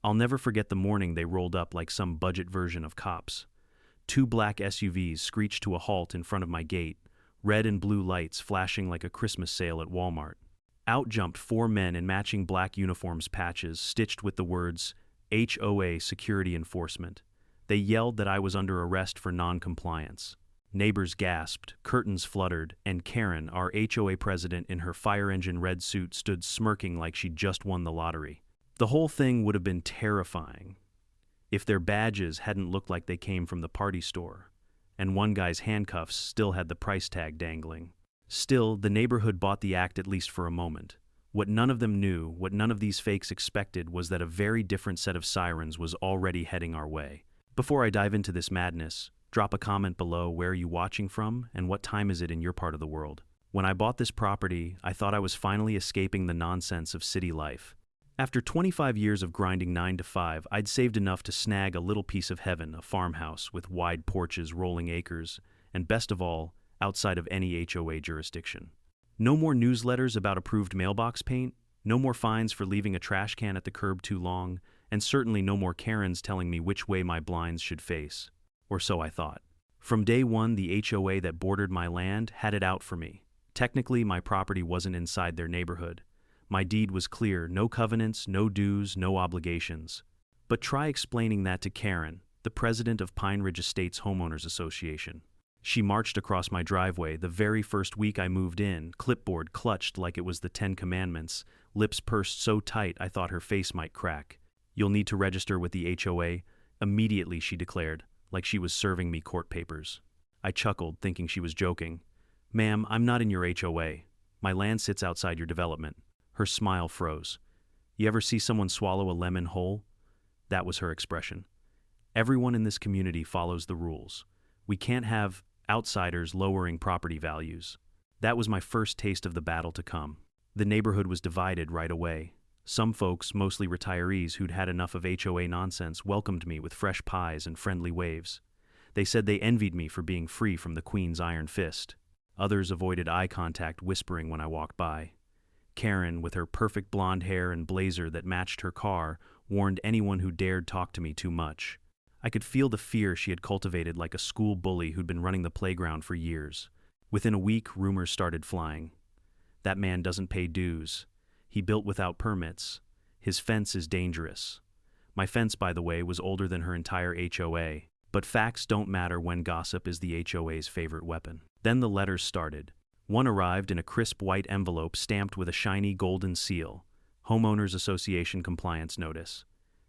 I'll never forget the morning they rolled up like some budget version of cops. Two black SUVs screeched to a halt in front of my gate, red and blue lights flashing like a Christmas sale at Walmart. Out jumped four men in matching black uniforms patches stitched with the words, HOA Security Enforcement. They yelled that I was under arrest for non-compliance. Neighbors gasped, curtains fluttered, and Karen, our HOA president in her fire engine red suit, stood smirking like she'd just won the lottery. The whole thing would have been terrifying if their badges hadn't looked like they came from the party store, and one guy's handcuffs still had the price tag dangling. Still, the neighborhood bought the act at least for a moment. What none of them knew, what none of these fakes expected, was that a very different set of sirens was already heading our way. Before I dive into this madness, drop a comment below where are you watching from and what time is it in your part of the world. When I bought this property, I thought I was finally escaping the nonsense of city life. After 25 years of grinding 9 to 5, I'd saved enough to snag a little piece of heaven, a farmhouse with wide porches, rolling acres, and best of all, outside of any HOA jurisdiction. No more newsletters about approved mailbox paint, no more fines for leaving a trash can at the curb too long, and certainly no more Karens telling me which way my blinds should face. Or so I thought. From day one, the HOA that bordered my land had it out for me. Technically, my property wasn't inside their neighborhood. My deed was clear, no covenants, no dues, no obligations. But try explaining that to Karen, the president of Pine Ridge Estates Homeowners Association. She marched across my driveway the very first week I moved in, clipboard clutched like it was the 10 Commandments, lips pursed so tight I thought her face might crack. You'll need to register with the HOA. Immediately, she declared, like she was serving me court papers. I chuckled, thinking she was joking. Ma'am, I'm not in your HOA. My land sits outside your development. Her smile froze. You ever see someone swallow a lemon whole? That was her expression. Everyone in this community follows the rules. We can't have outsiders lowering property values. That was my first taste of the battle to come. The neighborhood was divided right away. Some folks, mostly retirees who'd had enough of HOA nonsense, welcomed me with fresh pies and friendly waves. They said they envied me for being free from the Queen's iron fist. Others avoided eye contact, whispering when I walked by. Karen, with her perfect blonde hair and blazer that matched her car, warned anyone who dared talk to me too much. I could feel the fear she had cultivated like a school bully who'd been running the playground for years. Within a week, rumors started flying. That man doesn't pay dues. He built without permits. His fence is dangerous. My fence, by the way, was older than her entire HOA. But facts don't matter when gossip is the HOA's favorite weapon. Then the letters started. One arrived in a crisp white envelope stamped with a shiny golden seal, Homeowners Association Compliance Notice.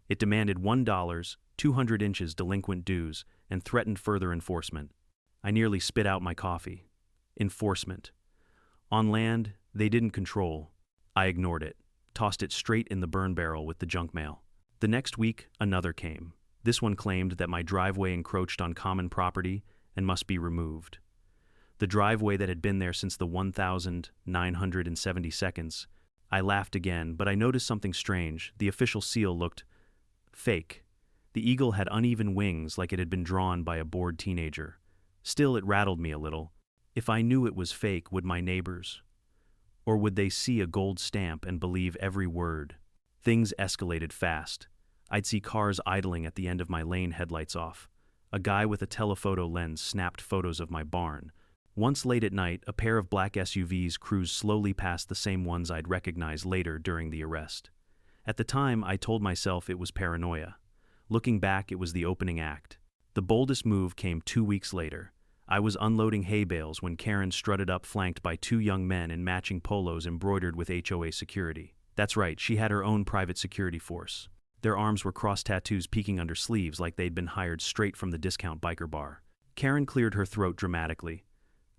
It demanded $1, 200 inches delinquent dues, and threatened further enforcement. I nearly spit out my coffee. Enforcement. On land, they didn't control. I ignored it, tossed it straight in the burn barrel with the junk mail. The next week, another came. This one claimed that my driveway encroached on common property and must be removed. The driveway that had been there since the 1,970 seconds. I laughed again, but I noticed something strange. The official seal looked fake. The eagle had uneven wings like it had been drawn by a bored teenager. Still, it rattled me a little. If I knew it was fake, would my neighbors? Or would they see a gold stamp and believe every word? Things escalated fast. I'd see cars idling at the end of my lane, headlights off. A guy with a telephoto lens snapped photos of my barn. Once late at night, a pair of black SUVs cruised slowly past the same ones I'd recognized later during the arrest. At the time, I told myself it was paranoia. Looking back, it was the opening act. The boldest move came 2 weeks later. I was unloading hay bales when Karen strutted up flanked by two young men in matching polos embroidered with HOA security. That's right, she had her own private security force. Their arms were cross tattoos peeking under sleeves like they'd been hired straight from the discount biker bar. Karen cleared her throat dramatically.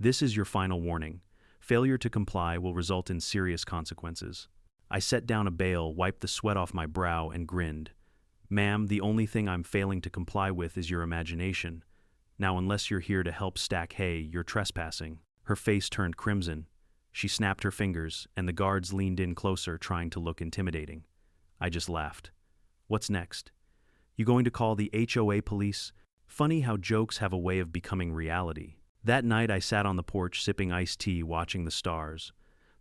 This is your final warning. Failure to comply will result in serious consequences. I set down a bale, wiped the sweat off my brow, and grinned. Ma'am, the only thing I'm failing to comply with is your imagination. Now, unless you're here to help stack hay, you're trespassing. Her face turned crimson. She snapped her fingers, and the guards leaned in closer, trying to look intimidating. I just laughed. What's next? You going to call the HOA police? Funny how jokes have a way of becoming reality. That night I sat on the porch sipping iced tea, watching the stars.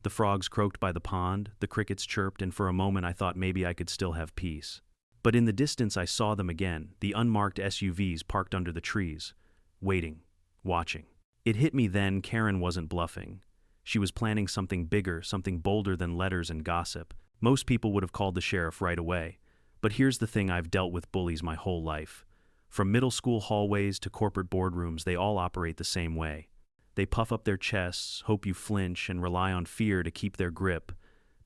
The frogs croaked by the pond, the crickets chirped, and for a moment I thought maybe I could still have peace. But in the distance I saw them again, the unmarked SUVs parked under the trees, waiting, watching. It hit me then Karen wasn't bluffing. She was planning something bigger, something bolder than letters and gossip. Most people would have called the sheriff right away. But here's the thing, I've dealt with bullies my whole life. From middle school hallways to corporate boardrooms, they all operate the same way. They puff up their chests, hope you flinch, and rely on fear to keep their grip.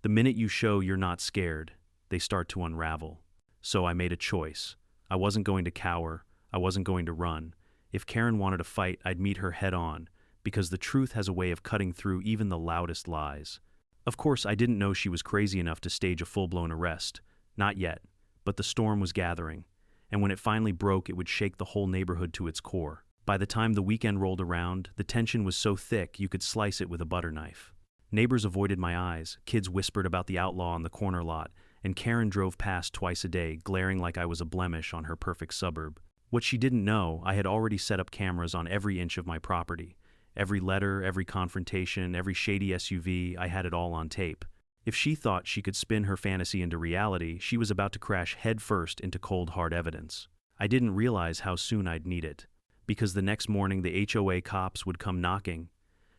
The minute you show you're not scared, they start to unravel. So I made a choice. I wasn't going to cower. I wasn't going to run. If Karen wanted to fight, I'd meet her head on, because the truth has a way of cutting through even the loudest lies. Of course, I didn't know she was crazy enough to stage a full-blown arrest. Not yet. But the storm was gathering, and when it finally broke, it would shake the whole neighborhood to its core. By the time the weekend rolled around, the tension was so thick you could slice it with a butter knife. Neighbors avoided my eyes, kids whispered about the outlaw on the corner lot, and Karen drove past twice a day, glaring like I was a blemish on her perfect suburb. What she didn't know, I had already set up cameras on every inch of my property. Every letter, every confrontation, every shady SUV, I had it all on tape. If she thought she could spin her fantasy into reality, she was about to crash headfirst into cold, hard evidence. I didn't realize how soon I'd need it, because the next morning the HOA cops would come knocking,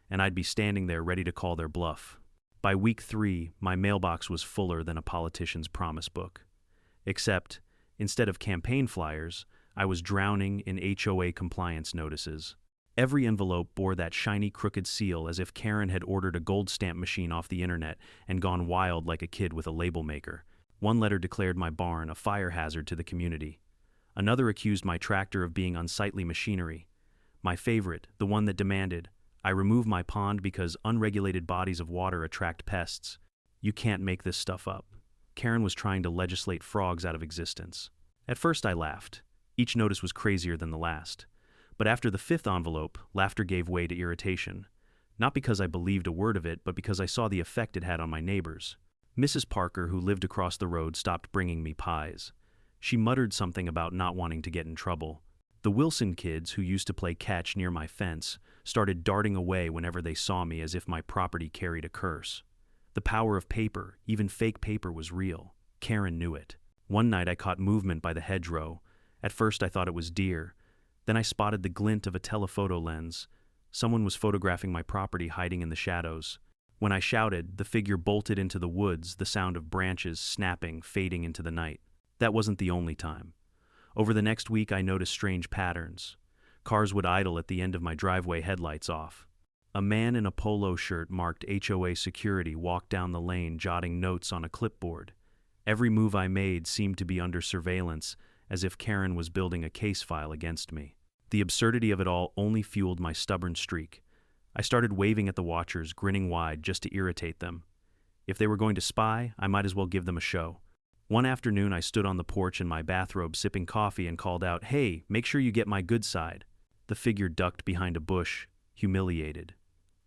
and I'd be standing there ready to call their bluff. By week 3, my mailbox was fuller than a politician's promise book. Except, instead of campaign flyers, I was drowning in HOA compliance notices. Every envelope bore that shiny, crooked seal as if Karen had ordered a gold stamp machine off the internet and gone wild like a kid with a label maker. One letter declared my barn a fire hazard to the community. Another accused my tractor of being unsightly machinery. My favorite, the one that demanded, I remove my pond because unregulated bodies of water attract pests. You can't make this stuff up. Karen was trying to legislate frogs out of existence. At first I laughed. Each notice was crazier than the last. But after the 5th envelope, laughter gave way to irritation. Not because I believed a word of it, but because I saw the effect it had on my neighbors. Mrs. Parker, who lived across the road, stopped bringing me pies. She muttered something about not wanting to get in trouble. The Wilson kids, who used to play catch near my fence, started darting away whenever they saw me as if my property carried a curse. The power of paper, even fake paper, was real. Karen knew it. One night I caught movement by the hedgerow. At first I thought it was deer. Then I spotted the glint of a telephoto lens. Someone was photographing my property hiding in the shadows. When I shouted, the figure bolted into the woods, the sound of branches snapping, fading into the night. That wasn't the only time. Over the next week I noticed strange patterns. Cars would idle at the end of my driveway, headlights off. A man in a polo shirt marked HOA security walked down the lane, jotting notes on a clipboard. Every move I made seemed to be under surveillance, as if Karen was building a case file against me. The absurdity of it all only fueled my stubborn streak. I started waving at the watchers, grinning wide just to irritate them. If they were going to spy, I might as well give them a show. One afternoon I stood on the porch in my bathrobe sipping coffee and called out, "Hey, make sure you get my good side." The figure ducked behind a bush, humiliated.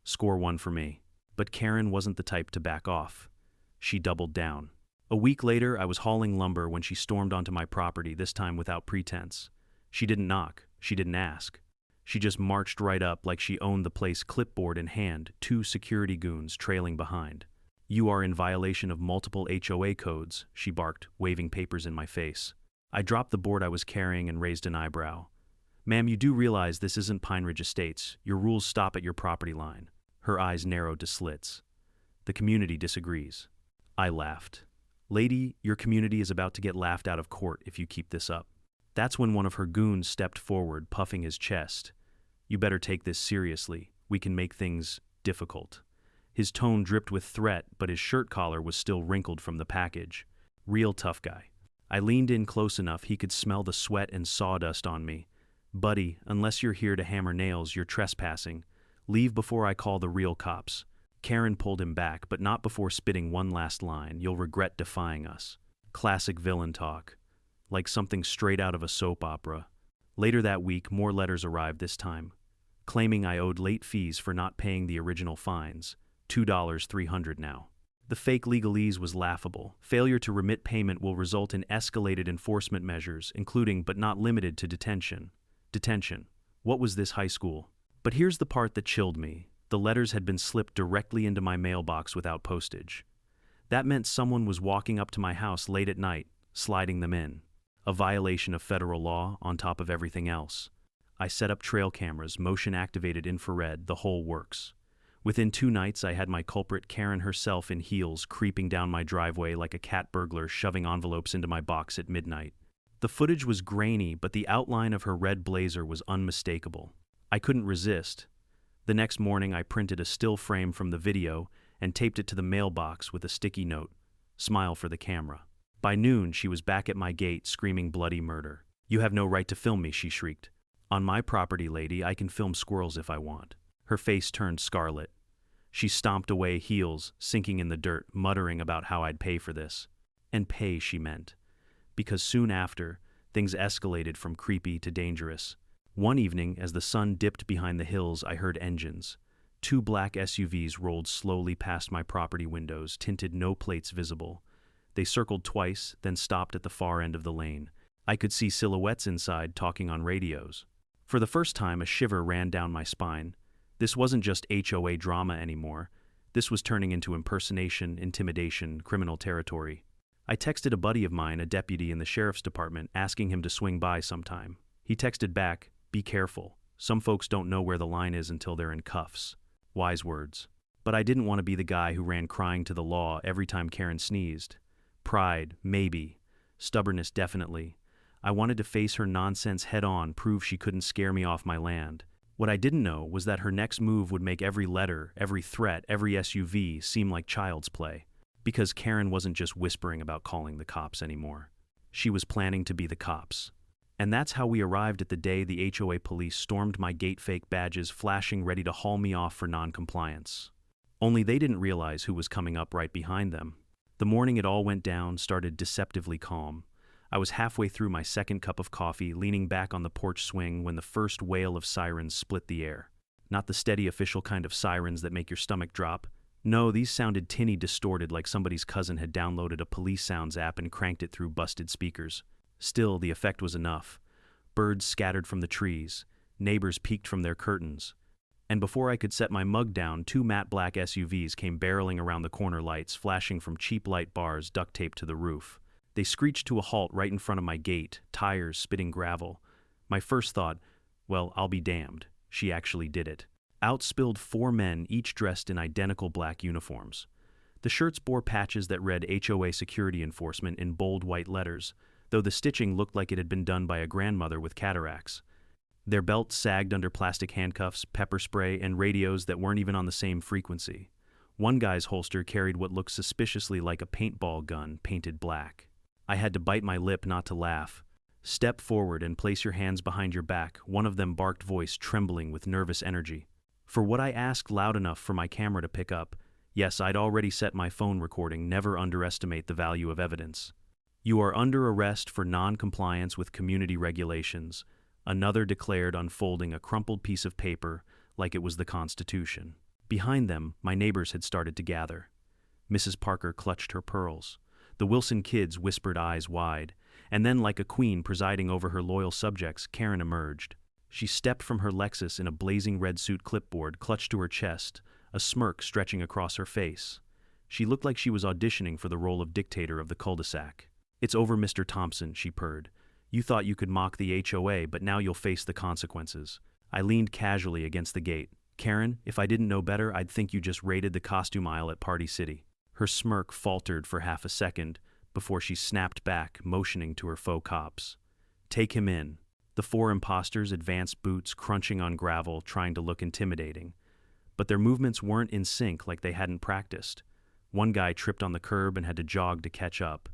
Score 1 for me. But Karen wasn't the type to back off. She doubled down. A week later, I was hauling lumber when she stormed onto my property, this time without pretense. She didn't knock. She didn't ask. She just marched right up like she owned the place, clipboard in hand, 2 security goons trailing behind. "You are in violation of multiple HOA codes," she barked, waving papers in my face. I dropped the board I was carrying and raised an eyebrow. "Ma'am, you do realize this isn't Pine Ridge Estates. Your rules stop at your property line." Her eyes narrowed to slits. "The community disagrees." I laughed. "Lady, your community is about to get laughed out of court if you keep this up." That's when one of her goons stepped forward, puffing his chest. "You better take this seriously. We can make things difficult." His tone dripped with threat, but his shirt collar was still wrinkled from the package. Real tough guy. I leaned in close enough he could smell the sweat and sawdust on me. "Buddy, unless you're here to hammer nails, you're trespassing. Leave before I call the real cops." Karen pulled him back, but not before spitting one last line, "You'll regret defying us." Classic villain talk. Like something straight out of a soap opera. Later that week, more letters arrived this time, claiming I owed late fees for not paying the original fines. $2,300 now. The fake legalese was laughable. Failure to remit payment will result in escalated enforcement measures, including but not limited to detention. Detention. What was this, high school? But here's the part that chilled me. The letters had been slipped directly into my mailbox without postage. That meant someone was walking up to my house late at night, sliding them in. a violation of federal law on top of everything else. I set up trail cameras, motion-activated infrared, the whole works. Within 2 nights, I had my culprit, Karen herself in heels, creeping down my driveway like a cat burglar, shoving envelopes into my box at midnight. The footage was grainy, but the outline of her red blazer was unmistakable. I couldn't resist. The next morning, I printed a still frame from the video and taped it to the mailbox with a sticky note, "Smile for the camera." By noon, she was back at my gate, screaming bloody murder. "You have no right to film me," she shrieked. "On my property, lady, I can film squirrels if I want." Her face turned scarlet. She stomped away, heels sinking in the dirt, muttering about how I'd pay for this. And pay, she meant. Because soon after, things escalated from creepy to dangerous. One evening, as the sun dipped behind the hills, I heard engines. 2 black SUVs rolled slowly past my property windows, tinted, no plates visible. They circled twice, then stopped at the far end of the lane. I could see silhouettes inside talking on radios. For the first time, a shiver ran down my spine. This wasn't just HOA drama anymore. This was turning into impersonation, intimidation, criminal territory. I texted a buddy of mine, a deputy in the sheriff's department, asking him to swing by sometime. He texted back, "Be careful. Some folks don't know where the line is until they're in cuffs." Wise words. But I didn't want to be the guy who ran crying to the law every time Karen sneezed. Pride, maybe. Stubbornness, definitely. I wanted to face her nonsense head-on, prove she couldn't scare me off my land. What I didn't know was that her next move would make every letter, every threat, every SUV seem like child's play. Because Karen wasn't just whispering about calling the cops anymore. She was planning to be the cops. And that's how we arrived at the day the HOA police stormed my gate, fake badges flashing, ready to haul me off for non-compliance. Only they didn't realize who was coming up right behind them. The morning it all went down started deceptively calm. I was halfway through my second cup of coffee, leaning back on the porch swing, when the first wail of sirens split the air. Not the steady official kind of sirens that make your stomach drop. No, these sounded tinny, distorted, like somebody's cousin had downloaded a police sounds app and cranked it through busted speakers. Still, the effect was enough. Birds scattered from the trees. Neighbors peeked from their curtains. And before I could set my mug down, 2 matte black SUVs came barreling around the corner, lights flashing from cheap light bars duct taped to the roof. They screeched to a halt right in front of my gate, tires spitting gravel. My first thought, well, I'll be damned. She actually did it. Out spilled 4 men, each dressed in identical black uniforms. The shirts bore patches that read HOA Security Enforcement in bold white letters, though the stitching looked like it had been done by a grandmother with cataracts. Their belts sagged under plastic handcuffs, pepper spray, and radios that weren't even on the same frequency. One guy's holster carried what looked suspiciously like a paintball gun, painted black. I had to bite my lip not to laugh. "Step forward and place your hands behind your back," one of them barked, voice trembling with nervous energy. For what I asked loud enough for my camera to pick up, yes, I'd already set my phone recording, never underestimate the value of evidence. "You are under arrest for non-compliance with community regulations," another declared, unfolding a crumpled piece of paper like it was the Constitution. Behind them, my neighbors had started to gather. Mrs. Parker clutched her pearls. The Wilson kids whispered, eyes wide. And then, like a queen presiding over her loyal subjects, Karen emerged. She stepped from her Lexus in a blazing red suit, clipboard clutched to her chest, a smirk stretching across her face. She looked like she was auditioning for the role of dictator of the cul-de-sac. "It's over, Mr. Thompson," she purred. "You thought you could mock the HOA, but now you'll face the consequences." I leaned casually against the gate. "Karen, if I didn't know better, I'd think you just raided the costume aisle at Party City." Her smirk faltered for half a second before she snapped back, motioning to her faux cops. "Take him in." The 4 imposters advanced, boots crunching on gravel, trying to look intimidating. But their movements weren't in sync, like they hadn't practiced. One guy tripped on the curb and had to jog to catch up.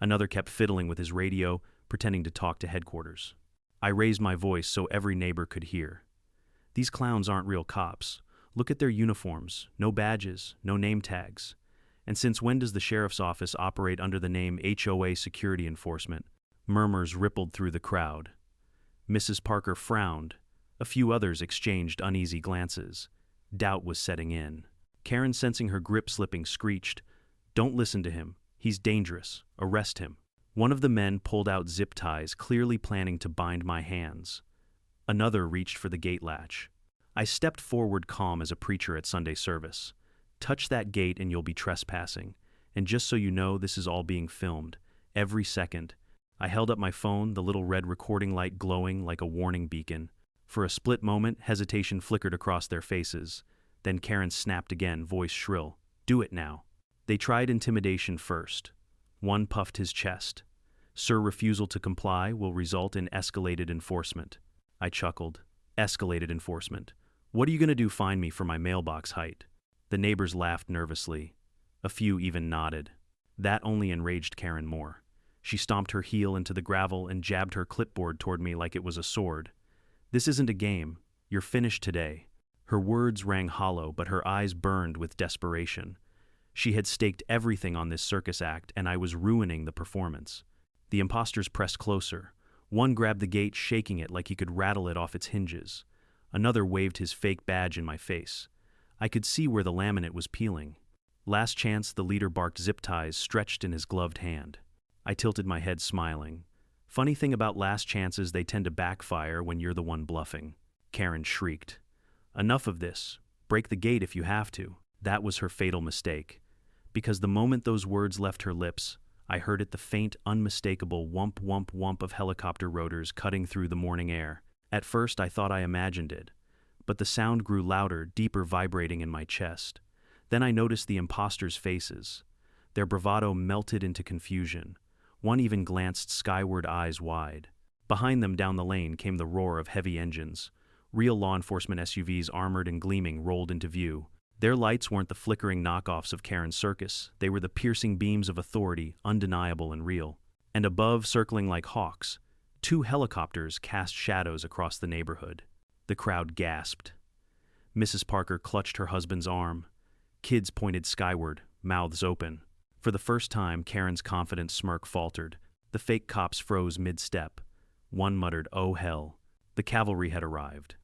Another kept fiddling with his radio, pretending to talk to headquarters. I raised my voice so every neighbor could hear. "These clowns aren't real cops. Look at their uniforms. No badges, no name tags. And since when does the sheriff's office operate under the name HOA Security Enforcement?" Murmurs rippled through the crowd. Mrs. Parker frowned. A few others exchanged uneasy glances. Doubt was setting in. Karen, sensing her grip slipping, screeched, "Don't listen to him. He's dangerous. Arrest him." One of the men pulled out zip ties, clearly planning to bind my hands. Another reached for the gate latch. I stepped forward, calm as a preacher at Sunday service. "Touch that gate and you'll be trespassing. And just so you know, this is all being filmed. Every second." I held up my phone, the little red recording light glowing like a warning beacon. For a split moment, hesitation flickered across their faces. Then Karen snapped again, voice shrill. Do it now. They tried intimidation first. One puffed his chest. Sir, refusal to comply will result in escalated enforcement. I chuckled. Escalated enforcement. What are you going to do, fine me for my mailbox height? The neighbors laughed nervously. A few even nodded. That only enraged Karen more. She stomped her heel into the gravel and jabbed her clipboard toward me like it was a sword. This isn't a game. You're finished today. Her words rang hollow, but her eyes burned with desperation. She had staked everything on this circus act, and I was ruining the performance. The imposters pressed closer. One grabbed the gate, shaking it like he could rattle it off its hinges. Another waved his fake badge in my face. I could see where the laminate was peeling. Last chance, the leader barked, zip ties stretched in his gloved hand. I tilted my head, smiling. Funny thing about last chances, they tend to backfire when you're the one bluffing. Karen shrieked. Enough of this. Break the gate if you have to. That was her fatal mistake. Because the moment those words left her lips, I heard it, the faint, unmistakable whump whump whump of helicopter rotors cutting through the morning air. At first I thought I imagined it, but the sound grew louder, deeper, vibrating in my chest. Then I noticed the imposters' faces. Their bravado melted into confusion. One even glanced skyward, eyes wide. Behind them down the lane came the roar of heavy engines. Real law enforcement SUVs, armored and gleaming, rolled into view. Their lights weren't the flickering knockoffs of Karen's circus. They were the piercing beams of authority, undeniable and real. And above, circling like hawks, 2 helicopters cast shadows across the neighborhood. The crowd gasped. Mrs. Parker clutched her husband's arm. Kids pointed skyward, mouths open. For the first time, Karen's confident smirk faltered. The fake cops froze mid-step. One muttered, "Oh hell." The cavalry had arrived.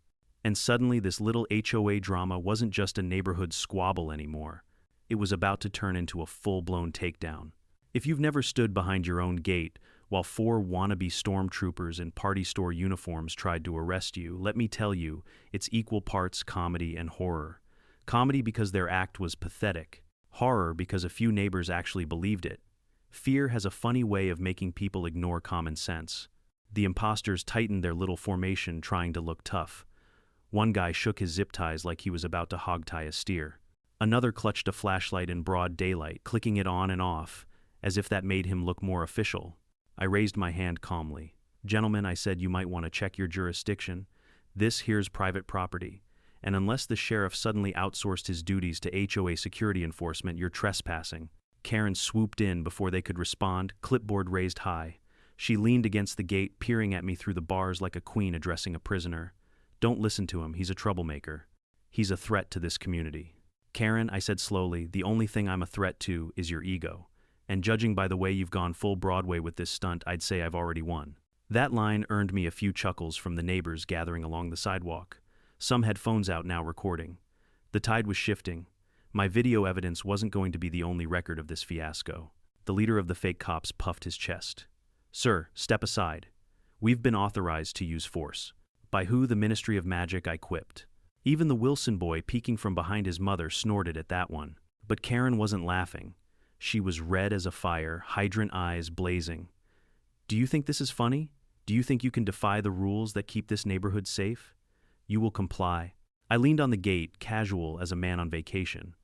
And suddenly this little HOA drama wasn't just a neighborhood squabble anymore. It was about to turn into a full-blown takedown. If you've never stood behind your own gate while 4 wannabe stormtroopers in party store uniforms tried to arrest you, let me tell you, it's equal parts comedy and horror. Comedy because their act was pathetic. Horror because a few neighbors actually believed it. Fear has a funny way of making people ignore common sense. The imposters tightened their little formation, trying to look tough. One guy shook his zip ties like he was about to hogtie a steer. Another clutched a flashlight in broad daylight, clicking it on and off, as if that made him look more official. I raised my hand calmly. "Gentlemen," I said, "you might want to check your jurisdiction. This here's private property. And unless the sheriff suddenly outsourced his duties to HOA security enforcement, you're trespassing." Karen swooped in before they could respond, clipboard raised high. She leaned against the gate, peering at me through the bars like a queen addressing a prisoner. "Don't listen to him, he's a troublemaker. He's a threat to this community." "Karen," I said slowly, "the only thing I'm a threat to is your ego. And judging by the way you've gone full Broadway with this stunt, I'd say I've already won." That line earned me a few chuckles from the neighbors gathering along the sidewalk. Some had phones out now recording. The tide was shifting. My video evidence wasn't going to be the only record of this fiasco. The leader of the fake cops puffed his chest. "Sir, step aside. We've been authorized to use force." "By who? The Ministry of Magic," I quipped. Even the Wilson boy, peeking from behind his mother, snorted at that one. But Karen wasn't laughing. She was red as a fire, hydrant eyes blazing. "Do you think this is funny? Do you think you can defy the rules that keep this neighborhood safe? You will comply." I leaned on the gate, casual as a man on vacation.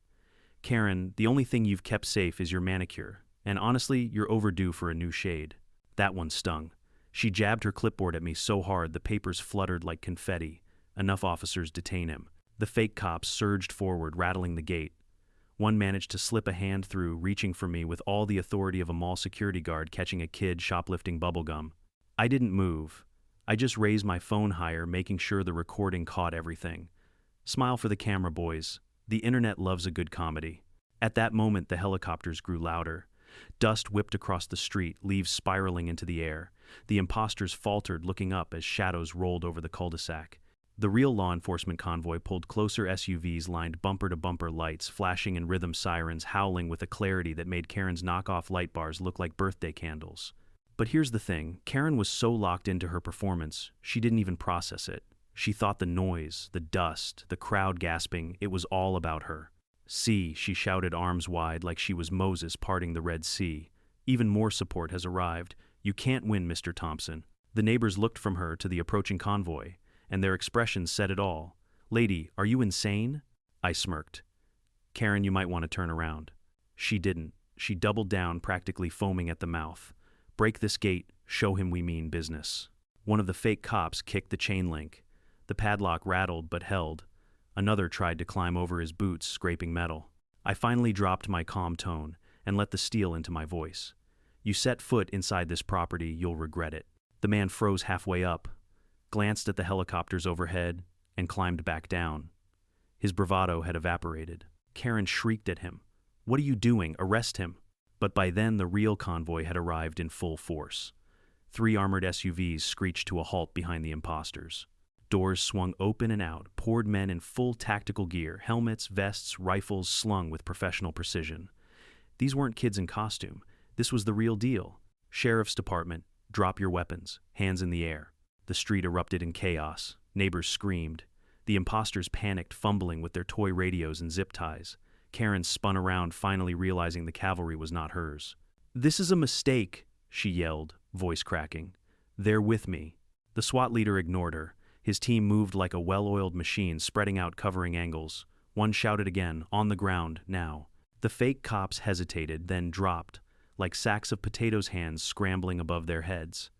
"Karen, the only thing you've kept safe is your manicure, and honestly, you're overdue for a new shade." That one stung. She jabbed her clipboard at me so hard the papers fluttered like confetti. Enough officers detain him. The fake cops surged forward, rattling the gate. One managed to slip a hand through, reaching for me with all the authority of a mall security guard catching a kid shoplifting bubblegum. I didn't move. I just raised my phone higher, making sure the recording caught everything. Smile for the camera, boys. The internet loves a good comedy. At that moment, the helicopters grew louder. Dust whipped across the street, leaves spiraling into the air. The imposters faltered, looking up as shadows rolled over the cul-de-sac. The real law enforcement convoy pulled closer, SUVs lined bumper-to-bumper, lights flashing in rhythm, sirens howling with a clarity that made Karen's knockoff light bars look like birthday candles. But here's the thing, Karen was so locked into her performance, she didn't even process it. She thought the noise, the dust, the crowd gasping, it was all about her. "See," she shouted, arms wide like she was Moses parting the Red Sea. "Even more support has arrived. "You can't win, Mr. Thompson." The neighbors looked from her to the approaching convoy, and their expressions said it all. "Lady, are you insane?" I smirked. "Karen, you might want to turn around." She didn't. She doubled down, practically foaming at the mouth. "Break this gate, show him we mean business." One of the fake cops kicked the chain link. The padlock rattled but held. Another tried to climb over his boots, scraping metal. I finally dropped my calm tone and let the steel into my voice. "You set foot inside this property, you'll regret it." The man froze halfway up, glanced at the helicopters overhead, and climbed back down. His bravado had evaporated. Karen shrieked at him. "What are you doing? Arrest him!" But by then the real convoy had arrived in full force. 3 armored SUVs screeched to a halt behind the imposters. Doors swung open and out, poured men in full tactical gear, helmets, vests, rifles slung with professional precision. These weren't kids in costume. This was the real deal. Sheriff's Department, drop your weapons, hands in the air. The street erupted in chaos. Neighbors screamed. The imposters panicked, fumbling with their toy radios and zip ties. Karen spun around, finally realizing the cavalry was not hers. "This is a mistake," she yelled, voice cracking. "They're with me." The SWAT leader ignored her. His team moved like a well-oiled machine, spreading out, covering angles. One shouted again, "On the ground, now." The fake cops hesitated, then dropped, like sacks of potatoes hands scrambling above their heads.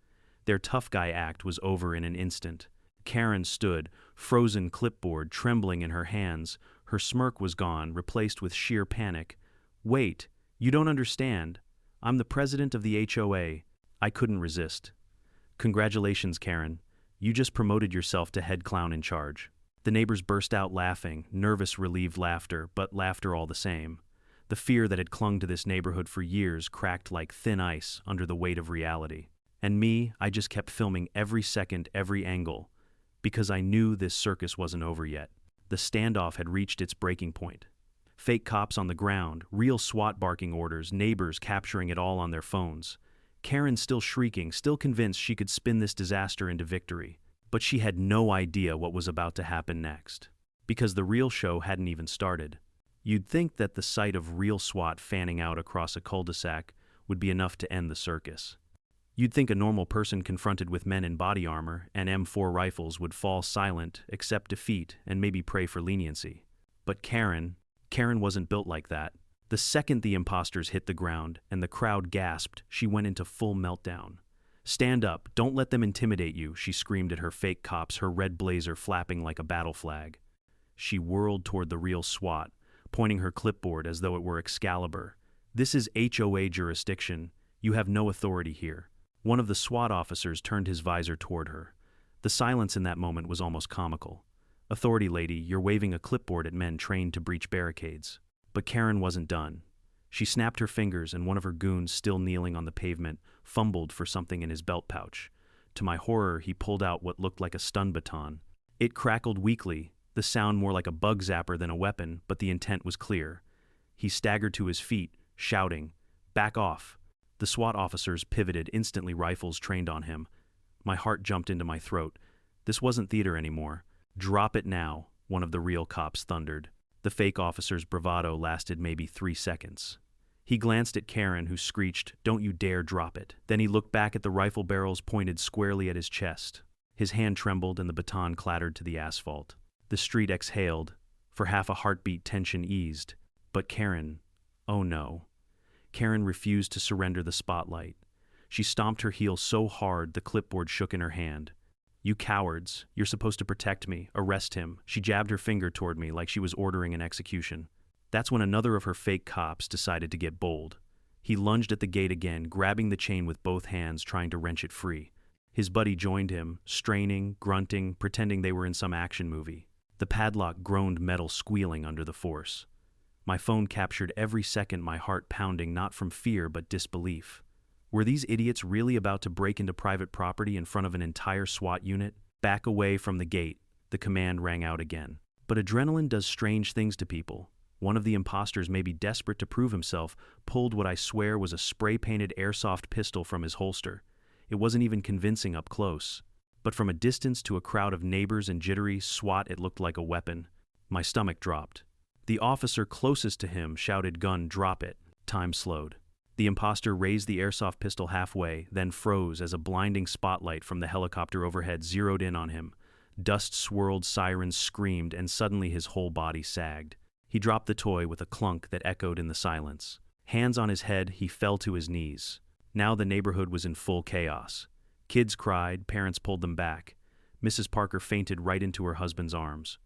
Their tough guy act was over in an instant. Karen stood, frozen clipboard trembling in her hands. Her smirk was gone, replaced with sheer panic. "Wait, you don't understand. I'm the president of the HOA. I couldn't resist." "Congratulations, Karen. You just promoted yourself to head clown in charge." The neighbors burst out laughing, nervous, relieved laughter, but laughter all the same. The fear that had clung to this neighborhood for years cracked like thin ice under the weight of reality. And me, I just kept filming every second, every angle, because I knew this circus wasn't over yet. The standoff had reached its breaking point. Fake cops on the ground, real SWAT barking orders, neighbors capturing it all on their phones. Karen still shrieking, still convinced she could spin this disaster into victory. But she had no idea what was about to happen next. Because the real show hadn't even started. You'd think that the sight of real SWAT fanning out across a cul-de-sac would be enough to end the circus. You'd think a normal person confronted with men in body armor and M4 rifles would fall silent, accept defeat, and maybe pray for leniency. But Karen wasn't built like that. The second the imposters hit the ground and the crowd gasped, she went into full meltdown. "Stand up, don't let them intimidate you," she screamed at her fake cops, her red blazer flapping like a battle flag. She whirled toward the real SWAT, pointing her clipboard as though it were Excalibur. "This is HOA jurisdiction. You have no authority here." One of the SWAT officers turned his visor toward her. The silence in that moment was almost comical. "Authority, lady, you're waving a clipboard at men trained to breach barricades." But Karen wasn't done. She snapped her fingers, and one of her goons, still kneeling on the pavement, fumbled for something in his belt pouch. To my horror, he pulled out what looked like a stun baton. It crackled weakly, the sound more like a bug zapper than a weapon, but the intent was clear. He staggered to his feet, shouting, "Back off." The SWAT officers pivoted, instantly rifles trained on him. My heart jumped into my throat. This wasn't theater anymore. "Drop it now," one of the real cops thundered. The fake officer's bravado lasted maybe 3 seconds. He glanced at Karen, who screeched, "Don't you dare drop it." Then he looked back at the rifle barrels pointed squarely at his chest. His hand trembled and the baton clattered to the asphalt. The street exhaled. For half a heartbeat, tension eased. But Karen, oh no. Karen refused to surrender the spotlight. She stomped her heel so hard the clipboard shook in her hand. "You cowards, you're supposed to protect me. Arrest him." She jabbed her finger toward me like she was ordering an execution. That's when another of her fake cops decided to get bold. He lunged at the gate again, grabbing the chain with both hands, trying to wrench it free. His buddy joined him, straining, grunting, pretending they were in some action movie. The padlock groaned, metal squealing under the force. My phone captured every second, my heart pounding, not from fear but disbelief. Were these idiots really about to break into private property in front of an entire SWAT unit? "Back away from the gate," the command rang out again. But adrenaline does strange things to people. One of the imposters, maybe desperate to prove himself, pulled what I swear was a spray-painted airsoft pistol from his holster. It wasn't even convincing up close. But from a distance, to a crowd of neighbors and jittery SWAT, it looked like a weapon. My stomach dropped. The officer closest to him shouted, "Gun, drop it." Time slowed. The imposter raised the airsoft pistol halfway, then froze as a blinding spotlight from the helicopter overhead zeroed in on him. Dust swirled, sirens screamed, and suddenly his whole body sagged. He dropped the toy with a clunk that echoed in the silence. Hands on his head, he fell to his knees. Now the neighborhood was in full chaos. Kids cried, parents pulled them back. Mrs. Parker fainted right into her husband's arms.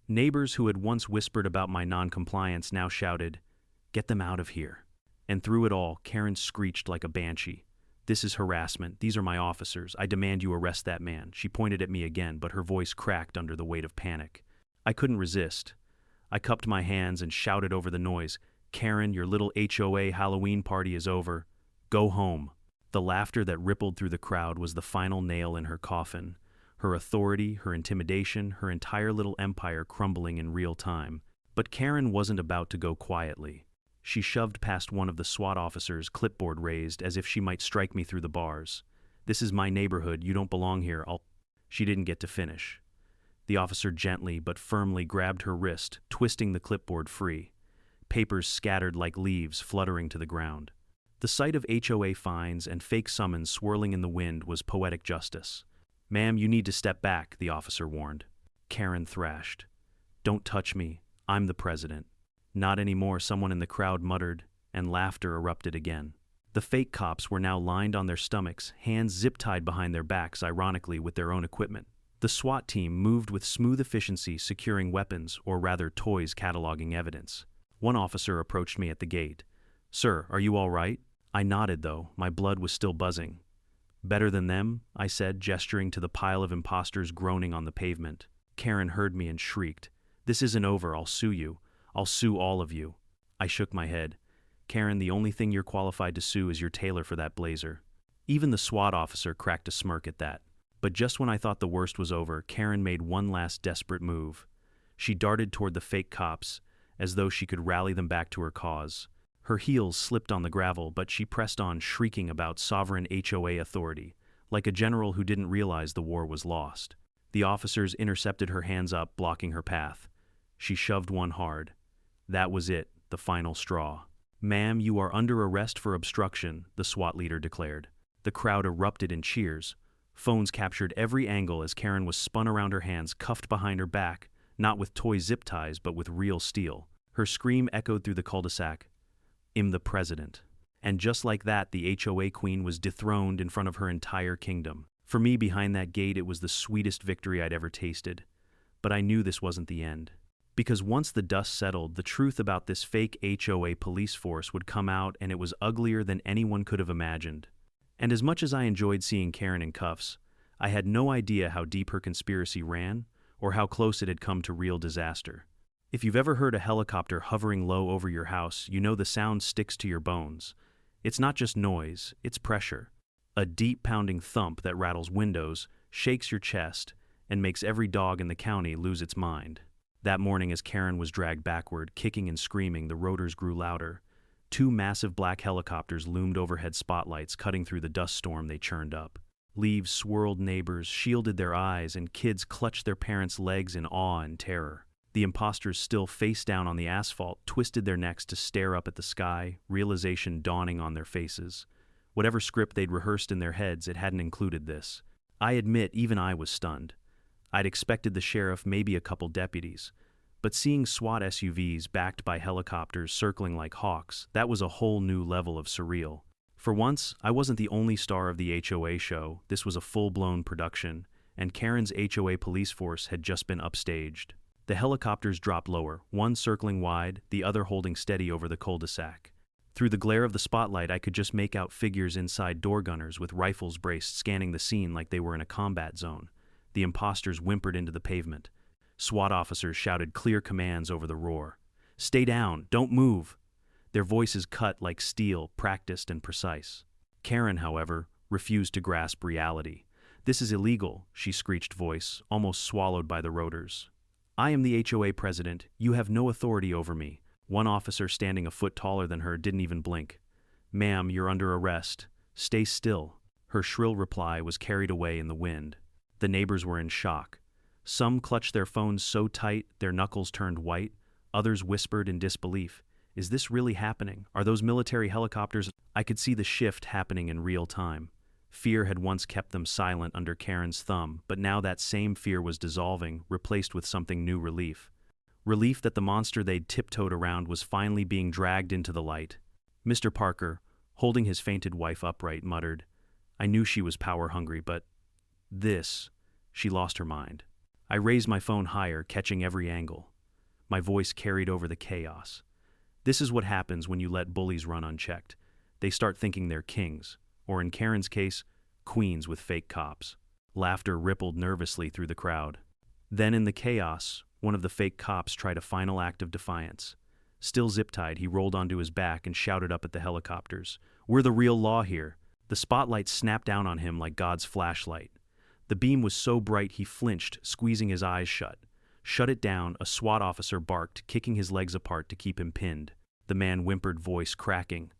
Neighbors who had once whispered about my noncompliance now shouted, "Get them out of here." And through it all, Karen screeched like a banshee. "This is harassment. These are my officers. I demand you arrest that man." She pointed at me again, but her voice cracked under the weight of panic. I couldn't resist. I cupped my hands and shouted over the noise, "Karen, your little HOA Halloween party is over. Go home." The laughter that rippled through the crowd was the final nail in her coffin. Her authority, her intimidation, her entire little empire crumbling in real time. But Karen wasn't about to go quietly. She shoved past one of the SWAT officers, clipboard raised, as if she might strike me through the bars. "This is my neighborhood. You don't belong here. She didn't get to finish. The officer gently but firmly grabbed her wrist, twisting the clipboard free. Papers scattered like leaves fluttering to the ground. The sight of HOA fines and fake summons swirling in the wind was poetic justice. "Ma'am, you need to step back," the officer warned. Karen thrashed. "Don't touch me. I'm the president." "Not anymore," someone in the crowd muttered, and laughter erupted again. The fake cops were now lined on their stomachs, hands zip-tied behind their backs, ironically with their own equipment. The SWAT team moved with smooth efficiency, securing weapons, or rather toys cataloging evidence. One officer approached me at the gate. "Sir, are you all right?" I nodded, though. My blood was still buzzing. "Better than them?" I said, gesturing to the pile of imposters groaning on the pavement. Karen heard me and shrieked, "This isn't over. I'll sue you. I'll sue all of you." I shook my head. "Karen, the only thing you're qualified to sue is your tailor for that blazer." Even the SWAT officer cracked a smirk at that. But just when I thought the worst was over, Karen made one last desperate move. She darted toward the fake cops, as though she could rally them back to her cause. Her heels slipped on the gravel, but she pressed on, shrieking about sovereign HOA authority, like a general who didn't realize the war was lost. The officers intercepted her, hands up, blocking her path. She shoved one hard. That was it, the final straw. "Ma'am, you are under arrest for obstruction," the SWAT leader declared. The crowd erupted in cheers. Phones captured every angle as Karen was spun around, her hands cuffed behind her back, not with toy zip ties, but with real steel. Her scream echoed through the cul-de-sac. "I'm the president." And just like that, the HOA queen was dethroned in front of her entire kingdom. For me, behind that gate, it was the sweetest victory I'd ever tasted. But I knew this wasn't the end. Because once the dust settled, the truth about this fake HOA police force would come out, and it was uglier than anyone could have imagined. And as much as I enjoyed seeing Karen in cuffs, I had no idea how deep her conspiracy ran, or how close it had come to real disaster. If you've ever heard a helicopter hovering low over your house, you know the sound sticks to your bones. It's not just noise, it's pressure. A deep pounding thump that rattles windows, shakes your chest, and makes every dog in the county lose its mind. That morning, as Karen was dragged backward, kicking and screaming, the rotors grew louder. Two massive black helicopters loomed overhead, spotlights cutting through the dust storm they churned up. Leaves swirled, neighbors shielded their eyes, and kids clutched their parents' legs in awe and terror. The imposters, still face down on the asphalt, twisted their necks to stare up at the sky, realization dawning on their faces. Whatever script they'd rehearsed in their heads, it hadn't included this. I admit, even I was stunned. I'd expected the sheriff, maybe a couple deputies. But seeing SWAT SUVs backed by helicopters circling like hawks, that was a whole new level of surreal. For once, I wasn't the only star of the HOA show. This was a full-blown production, and Karen's HOA police force had just been upstaged. The helicopters dropped lower, one circling wide, the other holding steady over the cul-de-sac. Through the glare of the spotlight, I could just make out figures inside, door gunners with rifles braced, scanning the scene like they were in a combat zone. The imposters whimpered into the pavement. SWAT officers shouted clear commands over the roar. "Stay down! Don't move!" Their voices cut like steel, practiced and precise. Karen, however, refused to grasp reality. "This is illegal," she screeched, voice almost swallowed by the rotors. "I am the HOA president. You have no authority over me." One officer, standing a foot taller than her, didn't even blink. "Ma'am, you're under arrest. Stay still." Her shrill reply was carried away in the wind. The neighbors were in shock. Some clutched their phones so tight their knuckles turned white. Others whispered in disbelief, Is this really happening? Are those military helicopters? I could see the shift happening in real time. Fear had once kept them silent under Karen's thumb, but now that same fear was dissolving, replaced with something new: relief. Relief that the monster they'd tiptoed around was finally being dragged into the light. Mr. Parker, holding his fainted wife upright, muttered, "I knew she was power-hungry, but this..." She lost her mind. I raised my phone higher, catching every angle. My voice carried over the chaos. This is what happens when you let bullies run unchecked. They start thinking they're kings, or in Karen's case, queens with fake cops. Laughter rippled nervously through the crowd. Then in the chaos, one of the fake cops tried a final act of defiance. Still zip-tied, he rolled onto his back and shouted up at the helicopters, "We're the real law here." The spotlight snapped down on him like God's flashlight. The beam was so bright he flinched, squeezing his eyes shut. "Shut it down," a SWAT officer barked, kicking his legs apart to keep him pinned. The man whimpered, voice cracking.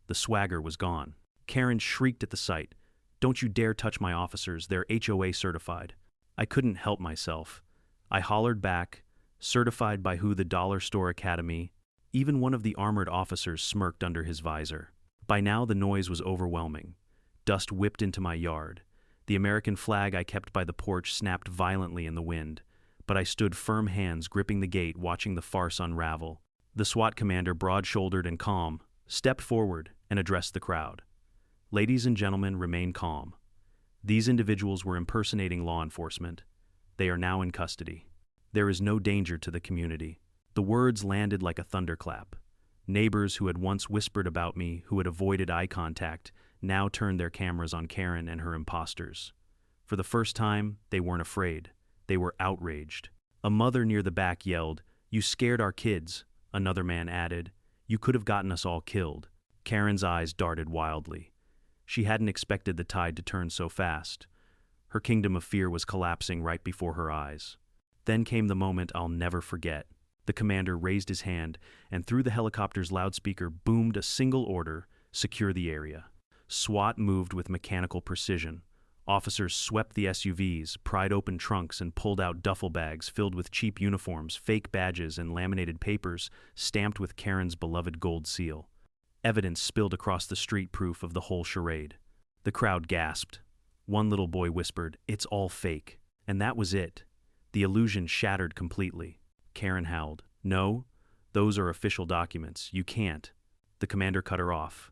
The swagger was gone. Karen shrieked at the sight, "Don't you dare touch my officers, they're HOA certified." I couldn't help myself. I hollered back, "Certified by who? The Dollar Store Academy?" Even one of the armored officers smirked under his visor. By now the noise was overwhelming. Dust whipped into my yard. The American flag I kept by the porch snapped violently in the wind, but I stood firm, hands gripping the gate, watching the farce unravel. The SWAT commander, broad-shouldered and calm, stepped forward and addressed the crowd. "Ladies and gentlemen, remain calm. These individuals were impersonating law enforcement. They are now in custody. There is no danger to the community." The words landed like a thunderclap. Neighbors who had once whispered about me, who had avoided eye contact, now turned their cameras on Karen and her imposters. For the first time, they weren't afraid. They were outraged. A mother near the back yelled, "You scared our kids." Another man added, "You could have gotten us all killed." Karen's eyes darted wildly. She hadn't expected the tide to turn so fast. Her kingdom of fear was collapsing right before her eyes. Then came the moment I'll never forget. The commander raised his hand, and through the helicopter's loudspeaker boomed a single order: secure the area. SWAT moved with mechanical precision. Officers swept the SUVs, pried open trunks, and pulled out duffel bags filled with cheap uniforms, fake badges, and laminated papers stamped with Karen's beloved gold seal. Evidence spilled across the street, proof of the whole charade. The crowd gasped. One little boy whispered, "It's all fake." And that was it. The illusion shattered completely. Karen howled, "No, those are official documents. You can't." The commander cut her off.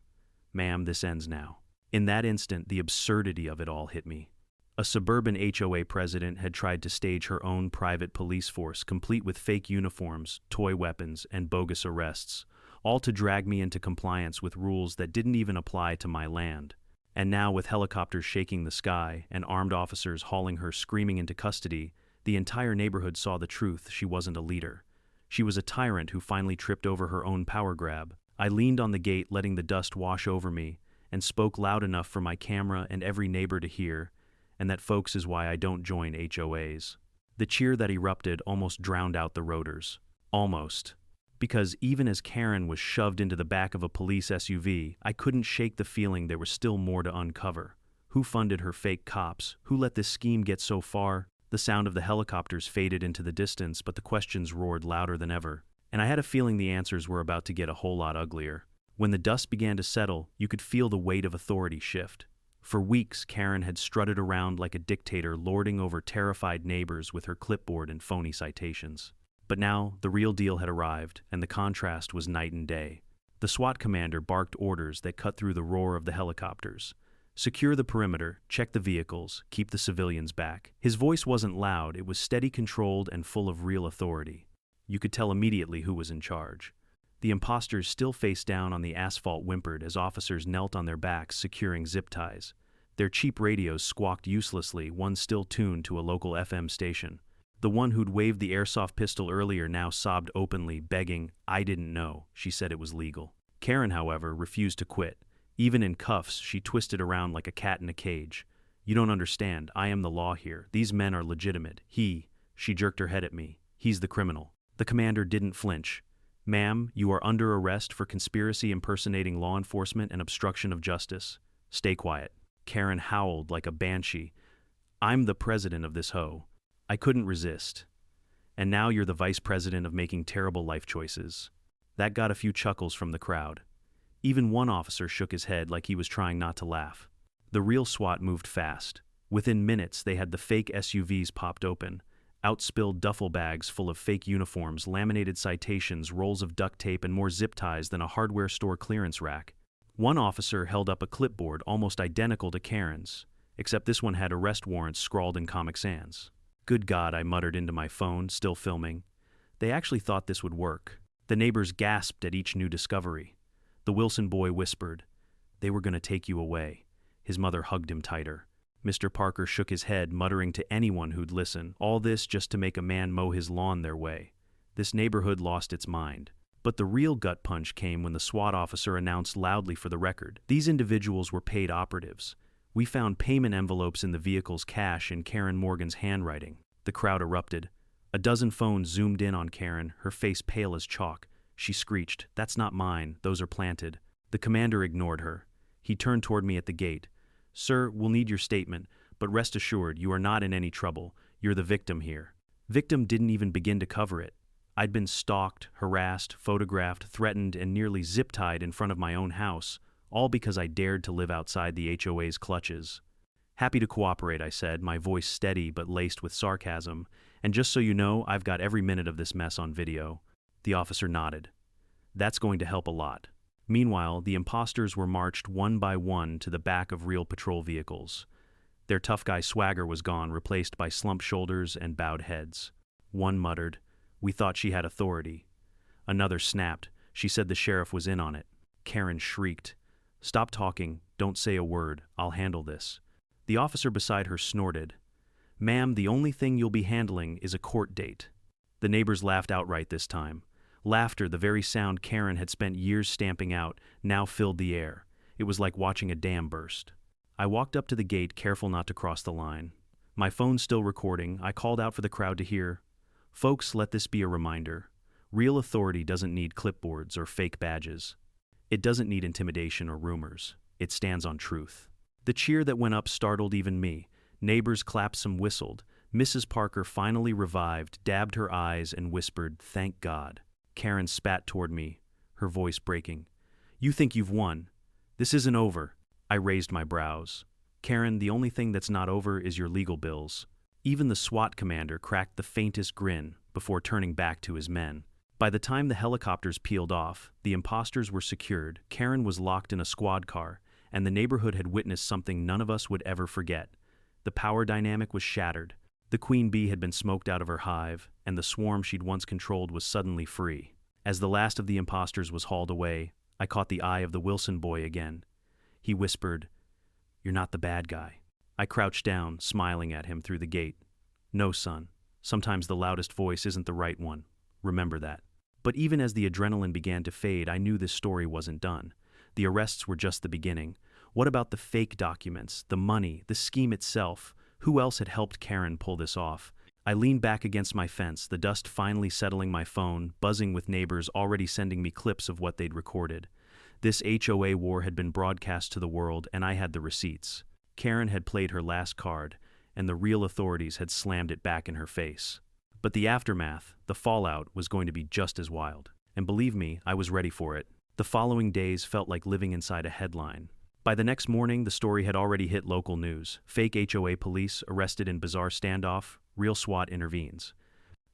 "Ma'am, this ends now." In that instant, the absurdity of it all hit me. A suburban HOA president had tried to stage her own private police force, complete with fake uniforms, toy weapons, and bogus arrests, all to drag me into compliance with rules that didn't even apply to my land. And now, with helicopters shaking the sky and armed officers hauling her screaming into custody, the entire neighborhood saw the truth. She wasn't a leader. She was a tyrant who finally tripped over her own power grab. I leaned on the gate, letting the dust wash over me, and spoke loud enough for my camera and every neighbor to hear, and that, folks, is why I don't join HOAs. The cheer that erupted almost drowned out the rotors. Almost. Because even as Karen was shoved into the back of a police SUV, I couldn't shake the feeling there was still more to uncover. Who funded her fake cops? Who let this scheme get so far? The sound of the helicopters faded into the distance, but the questions roared louder than ever. And I had a feeling the answers were about to get a whole lot uglier. When the dust began to settle, you could feel the weight of authority shift. For weeks, Karen had strutted around like a dictator, lording over terrified neighbors with her clipboard and phony citations. But now, the real deal had arrived, and the contrast was night and day. The SWAT commander barked orders that cut through the roar of the helicopters. "Secure the perimeter, check the vehicles, keep the civilians back." His voice wasn't loud, it was steady, controlled, and full of real authority. You could tell immediately who was in charge. The imposters, still face down on the asphalt, whimpered as officers knelt on their backs, securing zip ties. Their cheap radios squawked uselessly, one still tuned to a local FM station. The one who'd waved the airsoft pistol earlier now sobbed openly, begging, "I didn't know. She said it was legal." Karen, however, refused to quit. Even in cuffs, she twisted around like a cat in a cage. "You don't understand. I am the law here. These men are legitimate. She jerked her head at me. He's the criminal." The commander didn't flinch. "Ma'am, you are under arrest for conspiracy, impersonating law enforcement, and obstruction of justice. Stay quiet." Karen howled like a banshee. "I'm the president of this hoe." I couldn't resist. "And now you're the vice president of making terrible life choices." That got a few chuckles from the crowd. Even one officer shook his head like he was trying not to laugh. The real SWAT moved fast. Within minutes, they had the fake SUVs popped open, outspilled duffel bags full of fake uniforms, laminated citations, rolls of duct tape, and more zip ties than a hardware store clearance rack. One officer held up a clipboard almost identical to Karen's, except this one had arrest warrants scrawled in Comic Sans. Good God, I muttered into my phone, still filming. They actually thought this would work. The neighbors gasped at each new discovery. The Wilson boy whispered, "They were going to take you away." His mother hugged him tighter. Mr. Parker shook his head, muttering to anyone who'd listen, all this just to make a man mow his lawn their way. This neighborhood lost its mind. But the real gut punch came when the SWAT officer announced loudly for the record, these individuals were paid operatives. We found payment envelopes in the vehicle's cash in Karen Morgan's handwriting. The crowd erupted. A dozen phones zoomed in on Karen, her face pale as chalk. She screeched, "That's not mine, those are planted." The commander ignored her. He turned toward me at the gate. "Sir, we'll need your statement, but rest assured, you are not in any trouble. You're the victim here." Victim didn't even begin to cover it. I'd been stalked, harassed, photographed, threatened, and nearly zip-tied in front of my own house, all because I dared to live outside the HOA's clutches. "Happy to cooperate," I said, my voice steady but laced with sarcasm. "And just so you know, I've got every minute of this mess on video." The officer nodded. "That's going to help a lot." Meanwhile, the imposters were marched one by one to the back of real patrol vehicles. Their tough guy swagger was gone, replaced by slumped shoulders and bowed heads. One muttered, "We thought she had authority." Another snapped, "She said the sheriff was in on it." Karen shrieked, "Stop talking, don't say a word, I'll handle this." The officer beside her snorted, "Ma'am, the only thing you'll be handling is a court date." The neighbors laughed outright this time. Laughter, the very sound Karen had spent years stamping out, now filled the air. It was like watching a dam burst. I walked up to the gate, careful not to cross the line. My phone still recording, I called out for the crowd to hear. "Folks, let this be a reminder. Real authority doesn't need clipboards or fake badges. It doesn't need intimidation or rumors. It stands on truth." The cheer that went up startled even me. Neighbors clapped, some whistled. Mrs. Parker finally revived, dabbed her eyes, and whispered, "Thank God." Karen spat toward me, her voice breaking. "You think you've won. This isn't over." I raised my brows. "Karen, the only thing that's not over is your legal bills." Even the SWAT commander cracked the faintest grin before turning back to his men. By the time the helicopters peeled off, the imposters were secured, Karen was locked in a squad car, and the neighborhood had witnessed something none of us would ever forget. The power dynamic was shattered. The queen bee had been smoked out of her hive, and the swarm she'd once controlled was suddenly free. As the last of the imposters was hauled away, I caught the eye of the Wilson boy again. He whispered, "You're not the bad guy." I crouched down, smiling at him through the gate. "No, son. Sometimes the loudest voice isn't the right one. Remember that." But even as the adrenaline began to fade, I knew this story wasn't done. The arrests were just the beginning. What about the fake documents, the money, the scheme itself? Who else had helped Karen pull this off? I leaned back against my fence, the dust finally settling my phone, buzzing with neighbors already sending me clips of what they'd recorded. This HOA war had been broadcast to the world, and I had the receipts. Karen had played her last card, and the real authorities had slammed it back in her face. But the aftermath, the fallout, was going to be just as wild. And believe me, I was ready for it. The following days felt like living inside a headline. By the next morning, the story had already hit local news. Fake HOA police arrested in bizarre standoff, real SWAT intervenes.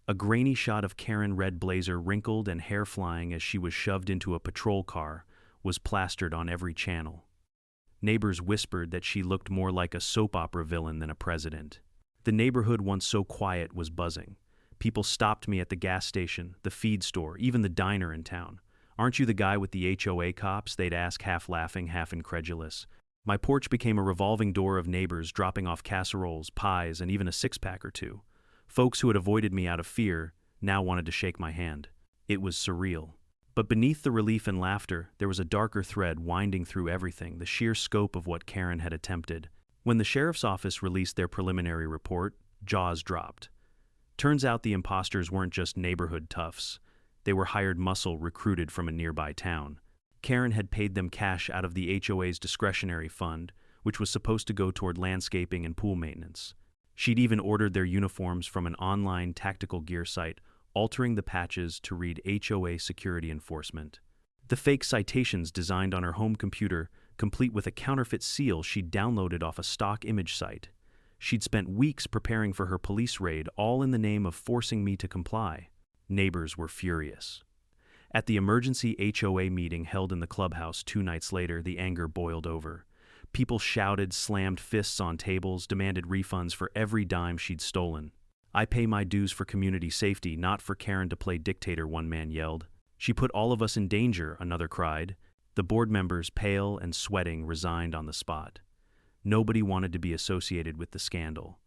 A grainy shot of Karen, red blazer, wrinkled and hair flying as she was shoved into a patrol car, was plastered on every channel. Neighbors whispered that she looked more like a soap opera villain than a president. The neighborhood, once so quiet, was buzzing. People stopped me at the gas station, the feed store, even the diner in town. "Aren't you the guy with the HOA cops?" they'd ask, half laughing, half incredulous. My porch became a revolving door of neighbors dropping off casseroles, pies, and even a six-pack or two. Folks who had avoided me out of fear now wanted to shake my hand. It was surreal. But beneath the relief and laughter, there was a darker thread winding through everything, the sheer scope of what Karen had attempted. When the sheriff's office released their preliminary report, jaws dropped. Turns out the imposters weren't just neighborhood toughs. They were hired muscle recruited from a nearby town. Karen had paid them cash out of the HOA's discretionary fund, which was supposed to go toward landscaping and pool maintenance. She'd even ordered their uniforms from an online tactical gear site, altering the patches to read HOA Security Enforcement. The fake citations designed on her home computer, complete with a counterfeit seal she'd downloaded off a stock image site. She'd spent weeks preparing for her police raid, all in the name of forcing me to comply. Neighbors were furious. At the emergency HOA meeting held in the clubhouse 2 nights later, the anger boiled over. People shouted, slammed fists on tables, demanded refunds for every dime she'd stolen. "I pay my dues for community safety, not for Karen to play dictator," one man yelled. "She put all of us in danger," another cried. The board members, pale and sweating, resigned on the spot. Nobody wanted to be associated with the scandal.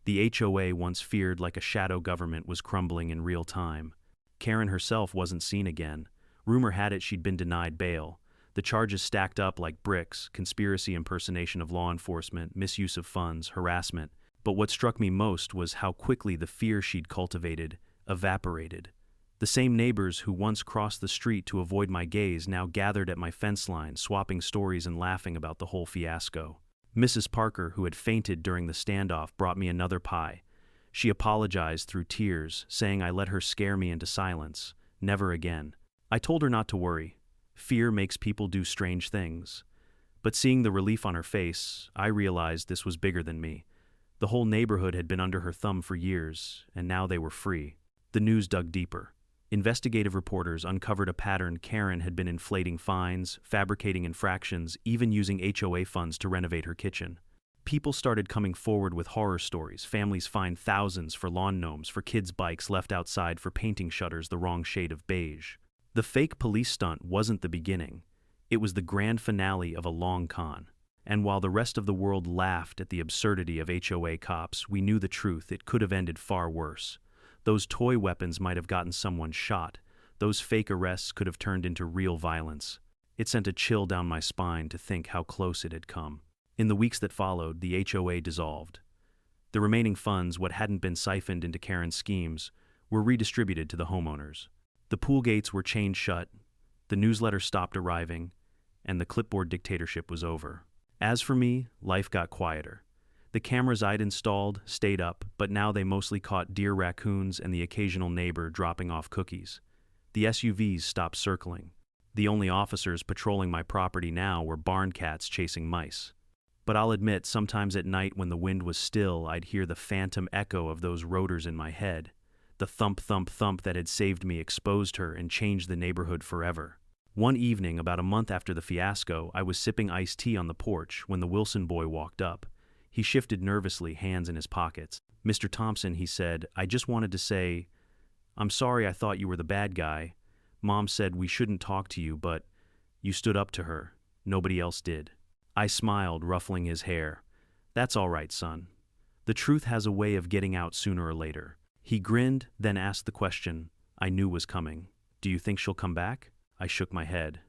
The HOA, once feared like a shadow government, was crumbling in real time. Karen herself wasn't seen again. Rumor had it she'd been denied bail. The charges stacked up like bricks: conspiracy, impersonation of law enforcement, misuse of funds, harassment. But what struck me most was how quickly the fear she'd cultivated evaporated. The same neighbors who once crossed the street to avoid my gaze now gathered at my fence line, swapping stories and laughing about the whole fiasco. Mrs. Parker, who had fainted during the standoff, brought me another pie. She apologized through tears, saying I let her scare me into silence. Never again. I told her not to worry. Fear makes people do strange things. But seeing the relief on her face, I realized this was bigger than me. The whole neighborhood had been under her thumb for years, and now they were free. The news dug deeper. Investigative reporters uncovered a pattern. Karen had been inflating fines, fabricating infractions, even using HOA funds to renovate her kitchen. People started coming forward with horror stories. Families fined thousands for lawn gnomes, for kids' bikes left outside, for painting shutters the wrong shade of beige. The fake police stunt wasn't the beginning. It was the grand finale of a long con. And while the rest of the world laughed at the absurdity of HOA cops, we knew the truth. It could have ended far worse. Those toy weapons might have gotten someone shot. Those fake arrests could have turned into real violence. It sent a chill down my spine to think how close it had come. In the weeks that followed, the HOA dissolved. The remaining funds, what hadn't been siphoned into Karen's schemes, were redistributed to the homeowners. The pool gates were chained shut, the newsletter stopped arriving, and the clipboard dictatorship was over. As for me, life got quieter. The cameras I'd installed stayed up, but now they mostly caught deer, raccoons, and the occasional neighbor dropping off cookies. The SUVs stopped circling. The only officers patrolling my property now were barn cats chasing mice. But I'll admit, sometimes at night when the wind was still, I'd hear the phantom echo of those rotors in my head. The thump, thump, thump that had saved me, exposed her, and changed the neighborhood forever. One evening, about a month after the fiasco, I was sipping iced tea on the porch when the Wilson boy walked up. He shifted nervously, hands in his pockets. "Mr. Thompson," he said, "I just wanted to say, I'm sorry I thought you were the bad guy. Mom said we shouldn't talk to you, but you stood up to her. Nobody else did." I smiled, ruffling his hair. "That's all right, son. The truth has a way of getting out sooner or later." He grinned, then asked the question I knew was coming. "Do you think she'll come back?" I shook my head.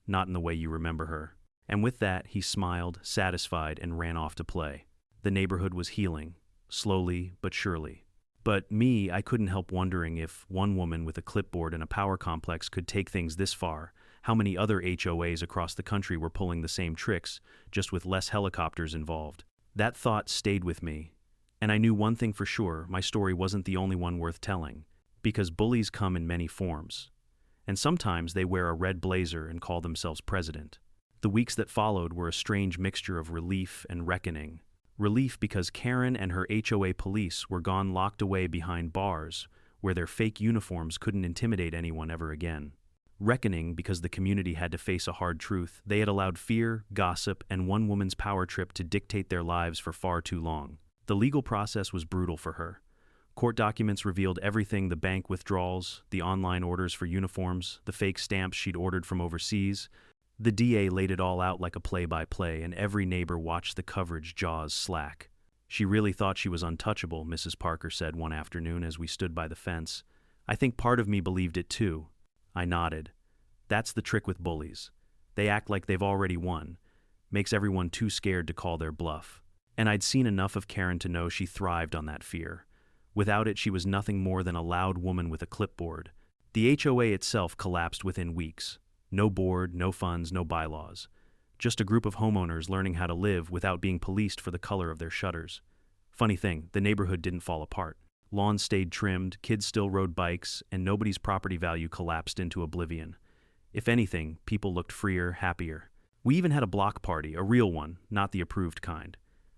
"Not in the way you remember her." And with that, he smiled, satisfied, and ran off to play. The neighborhood was healing, slowly but surely. But me, I couldn't help wondering if one woman with a clipboard and a power complex could take things this far. How many other HOAs across the country were pulling the same tricks, just with less helicopters involved? That thought stayed with me. And I knew one thing for sure: my story wasn't the only one worth telling. Because bullies come in many forms. And sometimes they wear a red blazer and call themselves president. The weeks that followed were a strange mixture of relief and reckoning. Relief because Karen and her HOA police were gone, locked away behind bars where their fake uniforms couldn't intimidate anyone ever again. Reckoning because the community had to face a hard truth: they had allowed fear, gossip, and one woman's power trip to dictate their lives for far too long. The legal process was brutal for her. Court documents revealed everything: the bank withdrawals, the online orders for uniforms, the fake stamps she'd ordered from overseas. The DA laid it all out like a play-by-play, and every neighbor watched the coverage, jaws slack. "She really thought she was untouchable," Mrs. Parker said one afternoon as we stood by the fence. "I think part of me believed it too." I nodded. That's the trick with bullies. They act like they've already won. Makes everyone too scared to call their bluff. And I'd seen enough of Karen to know she thrived on that fear. Without it, she was nothing more than a loud woman with a clipboard. The HOA itself collapsed within weeks. No board, no funds, no bylaws. Just a group of homeowners learning how to live without being policed for the color of their shutters. Funny thing, the neighborhood didn't fall apart. Lawns stayed trimmed, kids still rode bikes, and nobody's property value collapsed into oblivion. If anything, people looked freer, happier. We even had a block party, a real one, not the approved kind.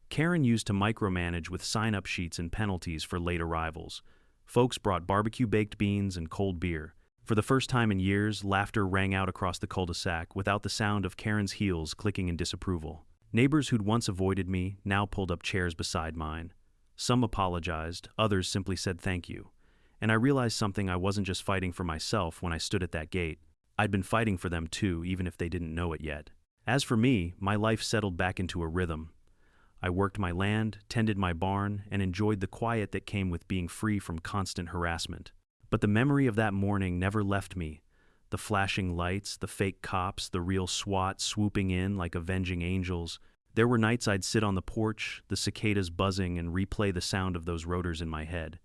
Karen used to micromanage with sign-up sheets and penalties for late arrivals. Folks brought barbecue baked beans and cold beer. For the first time in years, laughter rang out across the cul-de-sac without the sound of Karen's heels clicking in disapproval. Neighbors who'd once avoided me now pulled up chairs beside mine. Some apologized, others simply said thank you. And I realized something: I wasn't just fighting for myself when I stood at that gate. I'd been fighting for them too, even if they didn't know it yet. As for me, my life settled back into a rhythm. I worked my land, tended my barn, and enjoyed the quiet that came with being free from constant harassment. But the memory of that morning never left me. The flashing lights, the fake cops, the real SWAT swooping in like avenging angels. There were nights I'd sit on the porch, the cicadas buzzing, and replay the sound of those rotors in my head.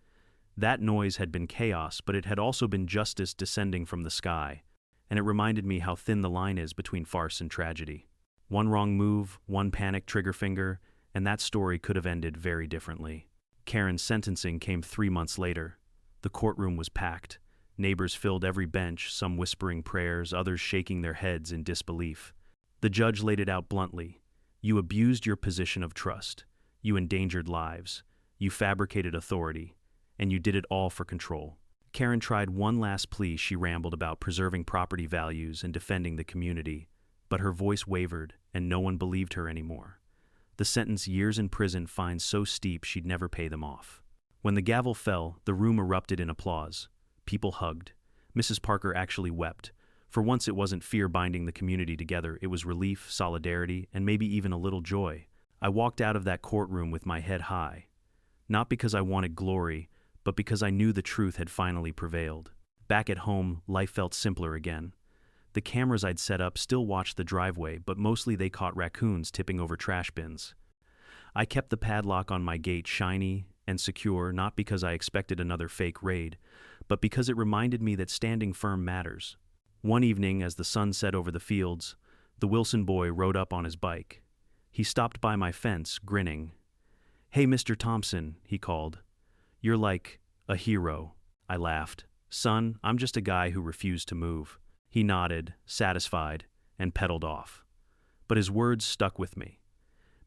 That noise had been chaos, but it had also been justice descending from the sky. And it reminded me how thin the line is between farce and tragedy. One wrong move, one panic trigger finger, and that story could have ended very differently. Karen's sentencing came 3 months later. The courtroom was packed. Neighbors filled every bench, some whispering prayers, others shaking their heads in disbelief. The judge laid it out bluntly. You abused your position of trust. You endangered lives. You fabricated authority. And you did it all for control. Karen tried one last plea. She rambled about preserving property values and defending the community, but her voice wavered, and no one believed her anymore. The sentence, years in prison, fines so steep she'd never pay them off. When the gavel fell, the room erupted in applause. People hugged. Mrs. Parker actually wept. For once it wasn't fear binding the community together, it was relief, solidarity, and maybe even a little joy. I walked out of that courtroom with my head high. Not because I wanted glory, but because I knew the truth had finally prevailed. Back at home, life felt simpler again. The cameras I'd set up still watched the driveway, but mostly they caught raccoons tipping over trash bins. I kept the padlock on my gate shiny and secure, not because I expected another fake raid, but because it reminded me that standing firm matters. One evening, as the sun set over the fields, the Wilson boy rode up on his bike. He stopped by my fence, grinning. "Hey, Mr. Thompson," he called. "You're like a hero." I laughed. "Son, I'm just a guy who refused to move." He nodded, satisfied, and pedaled off. But his words stuck with me.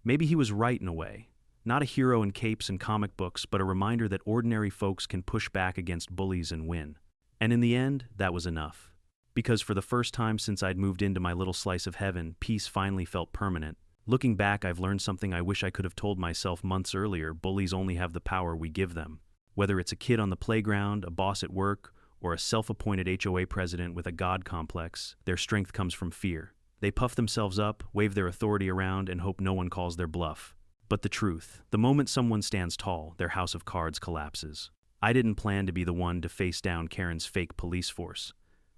Maybe he was right in a way. Not a hero in capes and comic books, but a reminder that ordinary folks can push back against bullies and win. And in the end, that was enough. Because for the first time since I'd moved into my little slice of heaven, peace finally felt permanent. Looking back, I've learned something I wish I could have told myself months earlier: bullies only have the power we give them. Whether it's a kid on the playground, a boss at work, or a self-appointed HOA president with a god complex, their strength comes from fear. They puff themselves up, wave their authority around, and hope no one calls their bluff. But the truth: the moment someone stands tall, their house of cards collapses. I didn't plan to be the one to face down Karen's fake police force.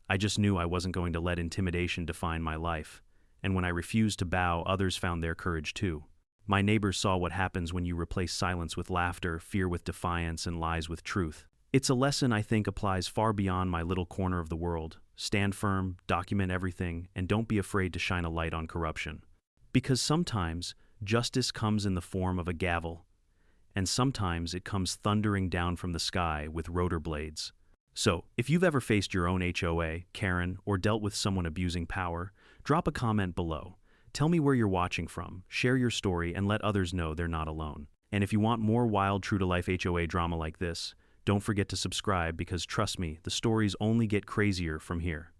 I just knew I wasn't going to let intimidation define my life. And when I refused to bow, others found their courage too. My neighbors saw what happens when you replace silence with laughter, fear with defiance, and lies with truth. It's a lesson I think applies far beyond my little corner of the world. Stand firm, document everything, and don't be afraid to shine a light on corruption. Because sometimes justice comes in the form of a gavel, and sometimes it comes thundering down from the sky with rotor blades. So, if you've ever faced your own HOA, Karen, or dealt with someone abusing power, drop a comment below. Tell me where you're watching from, share your story, and let others know they're not alone. And if you want more wild, true-to-life HOA drama like this, don't forget to subscribe, because trust me, the stories only get crazier from here.